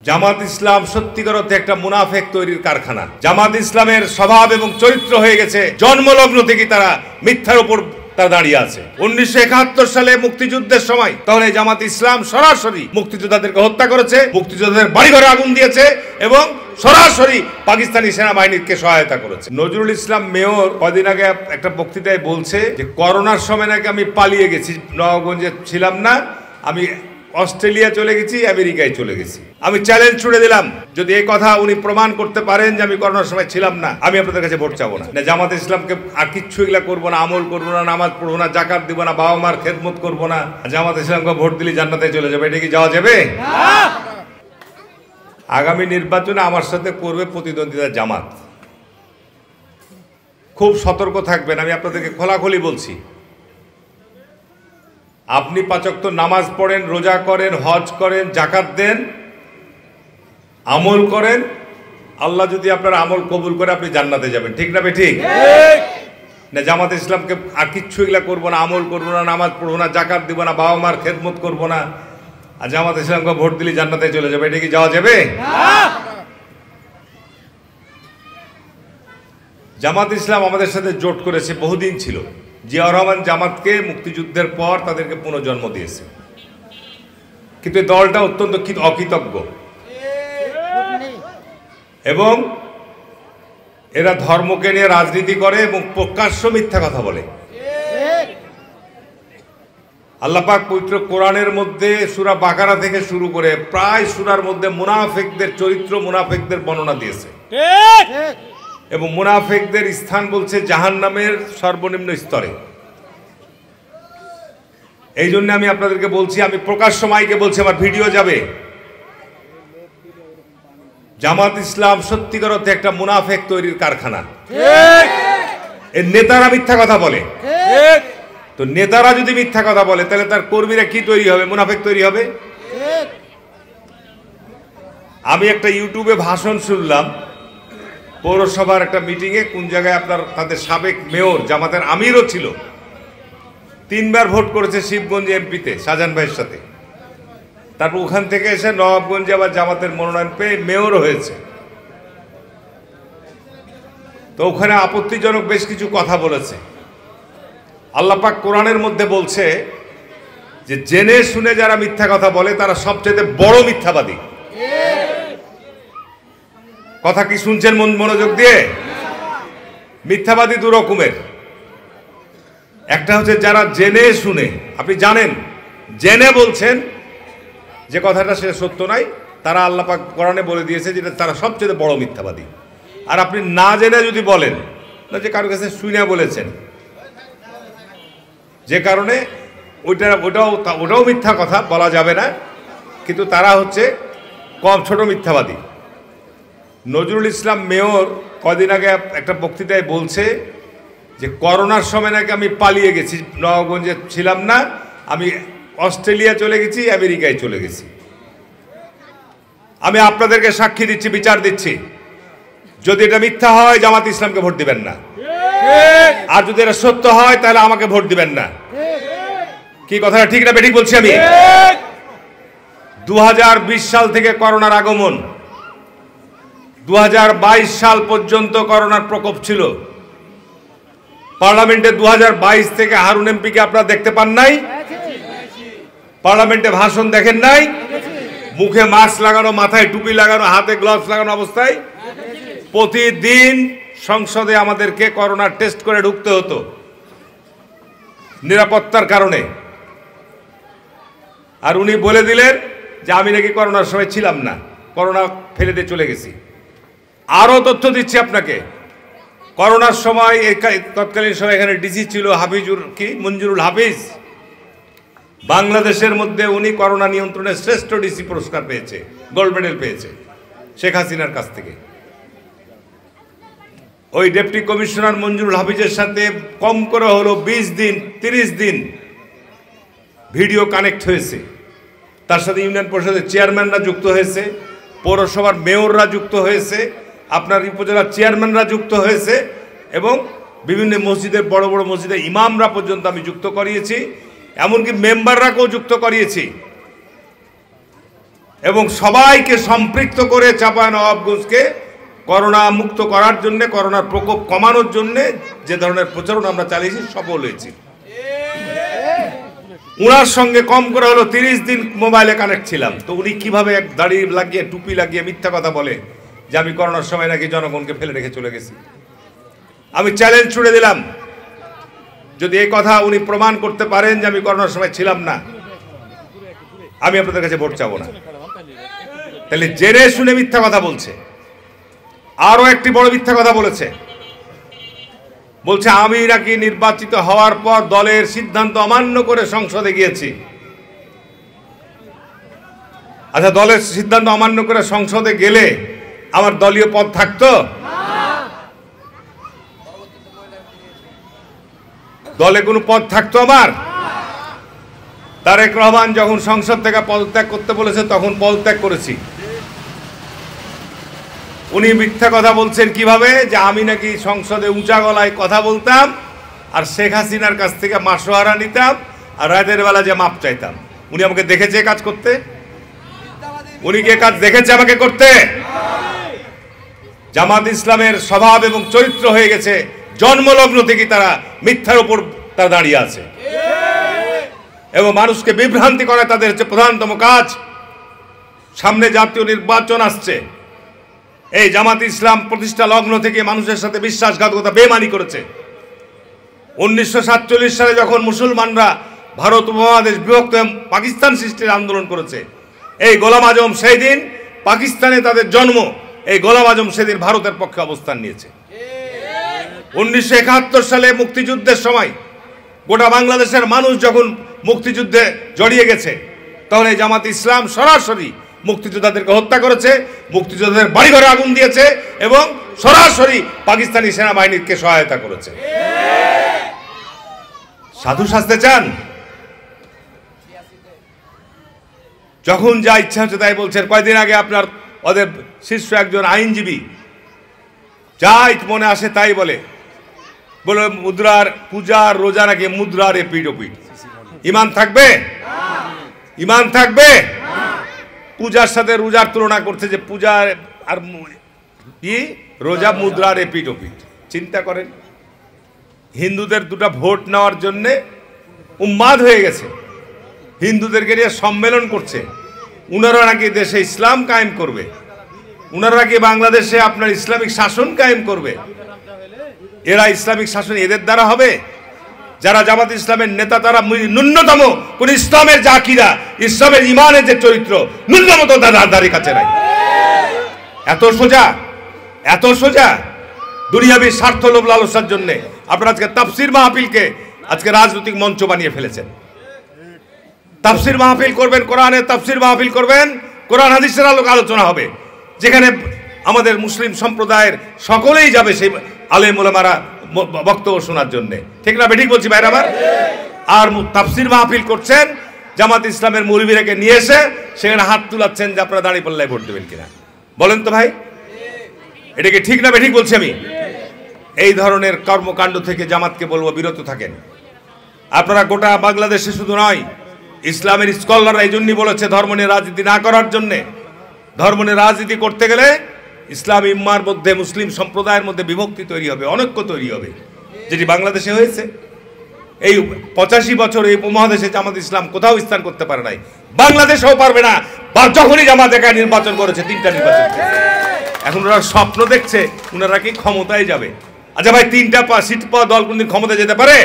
জামাত ইসলাম সত্যিকার অর্থে একটা মুনাফেক তৈরির কারখানা। জামাত ইসলামের স্বভাব এবং চরিত্র হয়ে গেছে জন্মলগ্ন থেকে তারা মিথ্যার উপর তারা দাঁড়িয়ে আছে। 1971 সালে মুক্তিযুদ্ধের সময় তখন এই জামাত ইসলাম সরাসরি মুক্তিযোদ্ধাদেরকে হত্যা করেছে, মুক্তিযোদ্ধাদের বাড়িঘরে আগুন দিয়েছে এবং সরাসরি পাকিস্তানি সেনাবাহিনীকে সহায়তা করেছে। নজরুল ইসলাম মেয়র কদিন আগে একটা বক্তৃতায় বলছে যে করোনার সময় নাকি আমি পালিয়ে গেছি, নবাবগঞ্জে ছিলাম না, আমি অস্ট্রেলিয়া চলে গেছি, আমেরিকায় চলে গেছি। আমি চ্যালেঞ্জ ছুড়ে দিলাম, যদি এই কথা উনি প্রমাণ করতে পারেন যে আমি করোনার সময় ছিলাম না, আমি আপনাদের কাছে ভোট চাবো না। জামাত ইসলামকে আর কিচ্ছু এগুলা করবো না, আমল করবো না, নামাজ পড়বো না, জাকাত দিব না, বাবা মার খেদমত করবো না। জামাত ইসলামকে ভোট দিলে জান্নাতে চলে যাবে, এটা কি যাওয়া যাবে? আগামী নির্বাচনে আমার সাথে করবে প্রতিদ্বন্দ্বিতা জামাত। খুব সতর্ক থাকবেন, আমি আপনাদেরকে খোলাখুলি বলছি। আপনি 5 ওয়াক্ত নামাজ পড়েন, রোজা করেন, হজ করেন, জাকাত দেন, আমল করেন, আল্লাহ যদি আপনার আমল কবুল করে আপনি জান্নাতে যাবেন, ঠিক না ঠিক? না জামাত ইসলামকে আর কিচ্ছু এগুলা করবো না, আমল করবো না, নামাজ পড়বো না, জাকাত দিব না, বাবা মার খেদমত করবো না, আর জামাত ইসলামকে ভোট দিলে জান্নাতে চলে যাবে, এটা কি যাওয়া যাবে? জামাত ইসলাম আমাদের সাথে জোট করেছে, বহুদিন ছিল। জিয়াউর রহমান জামাতকে মুক্তিযুদ্ধের পর তাদেরকে পুনর্জন্ম দিয়েছে, কিন্তু এই দলটা অত্যন্ত অকৃতজ্ঞ এবং এরা ধর্মকে নিয়ে রাজনীতি করে এবং প্রকাশ্য মিথ্যা কথা বলে। আল্লাহ পাক পবিত্র কোরআনের মধ্যে সূরা বাকারা থেকে শুরু করে প্রায় সূরার মধ্যে মুনাফিকদের চরিত্র, মুনাফিকদের বর্ণনা দিয়েছে এবং মুনাফিকদের স্থান বলছে জাহান্নামের সর্বনিম্ন স্তরে। এই জন্য আমি আপনাদেরকে বলছি, আমি প্রকাশ্য মাইকে বলছি, আমার ভিডিও যাবে, জামাত ইসলাম সত্যিকার অর্থে একটা মুনাফেক তৈরির কারখানা। এর নেতারা মিথ্যা কথা বলে, তো নেতারা যদি মিথ্যা কথা বলে তাহলে তার কর্মীরা কি তৈরি হবে? মুনাফেক তৈরি হবে। আমি একটা ইউটিউবে ভাষণ শুনলাম, পৌরসভার একটা মিটিংয়ে, কোন জায়গায় আপনার তাদের সাবেক মেয়র জামাতের আমিরও ছিল, 3 বার ভোট করেছে শিবগঞ্জ এমপিতে শাহজাহান ভাইয়ের সাথে, তারপর ওখান থেকে এসে নবাবগঞ্জে আবার জামাতের মনোনয়ন পেয়ে মেয়রও হয়েছে। তো ওখানে আপত্তিজনক বেশ কিছু কথা বলেছে। আল্লাহ পাক কোরআনের মধ্যে বলছে যে জেনে শুনে যারা মিথ্যা কথা বলে তারা সবচেয়ে বড় মিথ্যাবাদী। কথা কি শুনছেন মনোযোগ দিয়ে? মিথ্যাবাদী 2 রকমের। একটা হচ্ছে যারা জেনে শুনে, আপনি জানেন, জেনে বলছেন যে কথাটা সে সত্য নয়, তারা আল্লাহ পাক কোরআনে বলে দিয়েছে যে তারা সবচেয়ে বড় মিথ্যাবাদী। আর আপনি না জেনে যদি বলেন, না যে কারোর কাছে শুনে বলেছেন, যে কারণে ওটাও মিথ্যা কথা বলা যাবে না, কিন্তু তারা হচ্ছে ছোট মিথ্যাবাদী। নজরুল ইসলাম মেয়র কদিন আগে একটা বক্তৃতায় বলছে যে করোনার সময় নাকি আমি পালিয়ে গেছি, নবাবগঞ্জে ছিলাম না, আমি অস্ট্রেলিয়া চলে গেছি, আমেরিকায় চলে গেছি। আমি আপনাদেরকে সাক্ষী দিচ্ছি, বিচার দিচ্ছি, যদি এটা মিথ্যা হয় জামাত ইসলামকে ভোট দিবেন না, আর যদি এটা সত্য হয় তাহলে আমাকে ভোট দিবেন না। কি কথাটা ঠিক না বেঠিক বলছি আমি? 2020 সাল থেকে করোনার আগমন, 2022 সাল পর্যন্ত করোনার প্রকোপ ছিল। পার্লামেন্টে 2022 থেকে হারুন এমপিকে আপনারা দেখতে পান নাই? পার্লামেন্টে ভাষণ দেখেন নাই? মুখে মাস্ক লাগানো, মাথায় টুপি লাগানো, হাতে গ্লাভস লাগানো অবস্থায় প্রতিদিন সংসদে আমাদেরকে করোনা টেস্ট করে ঢুকতে হতো নিরাপত্তার কারণে। আর উনি বলে দিলেন যে আমি নাকি করোনার সময় ছিলাম না, করোনা ফেলে দিয়ে চলে গেছি। আরো তথ্য দিচ্ছি আপনাকে, করোনার সময় তৎকালীন সময় এখানে ডিসি ছিল মঞ্জুরুল হাফিজ। বাংলাদেশের মধ্যে উনি করোনা নিয়ন্ত্রণের শ্রেষ্ঠ ডিসি পুরস্কার পেয়েছে, গোল্ড মেডেল পেয়েছে শেখ হাসিনার কাছ থেকে। ওই ডেপুটি কমিশনার মঞ্জুরুল হাফিজের সাথে কম করে হলো 20 দিন 30 দিন ভিডিও কানেক্ট হয়েছে। তার সাথে ইউনিয়ন পরিষদের চেয়ারম্যানরা যুক্ত হয়েছে, পৌরসভার মেয়ররা যুক্ত হয়েছে, আপনার উপজেলার চেয়ারম্যানরা যুক্ত হয়েছে এবং বিভিন্ন মসজিদের বড় বড় মসজিদের ইমামরা পর্যন্ত আমি যুক্ত করিয়েছি, এমনকি মেম্বাররাকেও যুক্ত করিয়েছি। এবং সবাইকে সম্পৃক্ত করে চাঁপাইনবাবগঞ্জকে করোনা মুক্ত করার জন্য, করোনার প্রকোপ কমানোর জন্য যে ধরনের প্রচারণা আমরা চালিয়েছি সফল হয়েছি। উনার সঙ্গে কম করে হলো 30 দিন মোবাইলে কানেক্ট ছিলাম, তো উনি কিভাবে এক দাড়ি লাগিয়ে টুপি লাগিয়ে মিথ্যা কথা বলে যে আমি করোনার সময় নাকি জনগণকে ফেলে রেখে চলে গেছি। আমি চ্যালেঞ্জ ছুড়ে দিলাম, যদি এই কথা উনি প্রমাণ করতে পারেন যে আমি করোনার সময় ছিলাম না, আমি আপনাদের কাছে ভোট চাবো না। তাহলে জেনে শুনে মিথ্যা কথা বলছে। আরো একটি বড় মিথ্যা কথা বলেছে, বলছে আমি নাকি নির্বাচিত হওয়ার পর দলের সিদ্ধান্ত অমান্য করে সংসদে গিয়েছি। আচ্ছা, দলের সিদ্ধান্ত অমান্য করে সংসদে গেলে আমার দলীয় পদ থাকতো? দলে কোনো পদ থাকতো আমার? তারেক রহমান যখন সংসদ থেকে পদত্যাগ করতে বলেছে তখন পদত্যাগ করেছি। উনি মিথ্যা কথা বলছেন কিভাবে, যে আমি নাকি সংসদে উঁচা গলায় কথা বলতাম আর শেখ হাসিনার কাছ থেকে মাসোহারা নিতাম আর রাতের বেলা যে মাপ চাইতাম। উনি আমাকে দেখেছে কাজ করতে? উনি কি কাজ দেখেছে আমাকে করতে? জামাত ইসলামের স্বভাব এবং চরিত্র হয়ে গেছে, জন্মলগ্ন থেকে তারা মিথ্যার উপর তারা দাঁড়িয়ে আছে এবং মানুষকে বিভ্রান্তি করা তাদের হচ্ছে প্রধানতম কাজ। সামনে জাতীয় নির্বাচন আসছে, এই জামাত ইসলাম প্রতিষ্ঠা লগ্ন থেকে মানুষের সাথে বিশ্বাসঘাতকতা বেমানি করেছে। 1947 সালে যখন মুসলমানরা ভারত উপমহাদেশ বিভক্ত পাকিস্তান সৃষ্টির আন্দোলন করেছে, এই গোলাম আজম সেই দিন পাকিস্তানে তাদের জন্ম, এই গোলাম আজম সেদিন ভারতের পক্ষে অবস্থান নিয়েছে। 1971 সালে মুক্তিযুদ্ধের সময় গোটা বাংলাদেশের মানুষ যখন মুক্তিযুদ্ধে জড়িয়ে গেছে, তখন এই জামাত ইসলাম সরাসরি মুক্তিযোদ্ধাদেরকে হত্যা করেছে, মুক্তিযোদ্ধাদের বাড়িঘরে আগুন দিয়েছে এবং সরাসরি পাকিস্তানি সেনাবাহিনীকে সহায়তা করেছে। সাধু সাজতে চান? যখন যা ইচ্ছা হচ্ছে তাই বলছেন। কয়েকদিন আগে আপনার ওদের শীর্ষ একজন আইনজীবী যাই মনে আসে তাই বলে মুদ্রার পূজা রোজা নাকি মুদ্রার এপিঠ ওপিঠ। ইমান থাকবে? ইমান থাকবে? পূজার সাথে রোজার তুলনা করছে যে পূজা আর কি রোজা মুদ্রার এপিঠ ওপিঠ। চিন্তা করেন, হিন্দুদের দুটো ভোট নেওয়ার জন্যে উন্মাদ হয়ে গেছে, হিন্দুদেরকে নিয়ে সম্মেলন করছে। উনারা নাকি দেশে ইসলাম কায়েম করবে, উনারা নাকি বাংলাদেশে আপনার ইসলামিক শাসন কায়েম করবে। এরা ইসলামিক শাসন এদের দ্বারা হবে? যারা জামাত ইসলামের নেতা তারা ন্যূনতম কোন ইসলামের যে আকীদা, ইসলামের ইমানের যে চরিত্র ন্যূনতম তো তাদের কাছে নাই। এত সোজা, এত সোজা দুনিয়াবী স্বার্থ লোভ লালসার জন্য আপনারা আজকে তাফসীর মাহফিলকে আজকে রাজনৈতিক মঞ্চ বানিয়ে ফেলেছেন। তাফসীর মাহফিল করবেন, কোরআনের তাফসীর মাহফিল করবেন, কোরআন হাদিসের আলোকে আলোচনা হবে, যেখানে আমাদের মুসলিম সম্প্রদায়ের সকলেই যাবে সেই আলেম ওলামারা বক্তব্য শোনার জন্য। ঠিক না বেঠিক বলছি ভাইরা আমার? আর তাফসীর মাহফিল করছেন, জামাত ইসলামের মৌলবীরাকে নিয়ে এসে সেখানে হাত তুলাচ্ছেন যে আপনারা দাঁড়িপাল্লায় ভোট দেবেন কিনা। বলেন তো ভাই, এটা কি ঠিক না বেঠিক বলছি আমি? এই ধরনের কর্মকাণ্ড থেকে জামাতকে বলবো বিরত থাকেন। আপনারা গোটা বাংলাদেশে শুধু নয়, ইসলামের স্কলাররা এই জন্যই বলেছে ধর্ম নিয়ে রাজনীতি না করার জন্যে। ধর্ম নিয়ে রাজনীতি করতে গেলে ইসলামী উম্মার মধ্যে, মুসলিম সম্প্রদায়ের মধ্যে বিভক্তি তৈরি হবে, অনৈক্য তৈরি হবে, যেটি বাংলাদেশে হয়েছে। এই 85 বছর এই উপমহাদেশে জামাত ইসলাম কোথাও স্থান করতে পারে নাই, বাংলাদেশেও পারবে না। বা যখনই জামাত একা নির্বাচন করেছে, 3টা নির্বাচন, এখন ওরা স্বপ্ন দেখছে ওনারা কি ক্ষমতায় যাবে। আচ্ছা ভাই, 3টা সিট পাওয়া দল কোনদিন ক্ষমতায় যেতে পারে?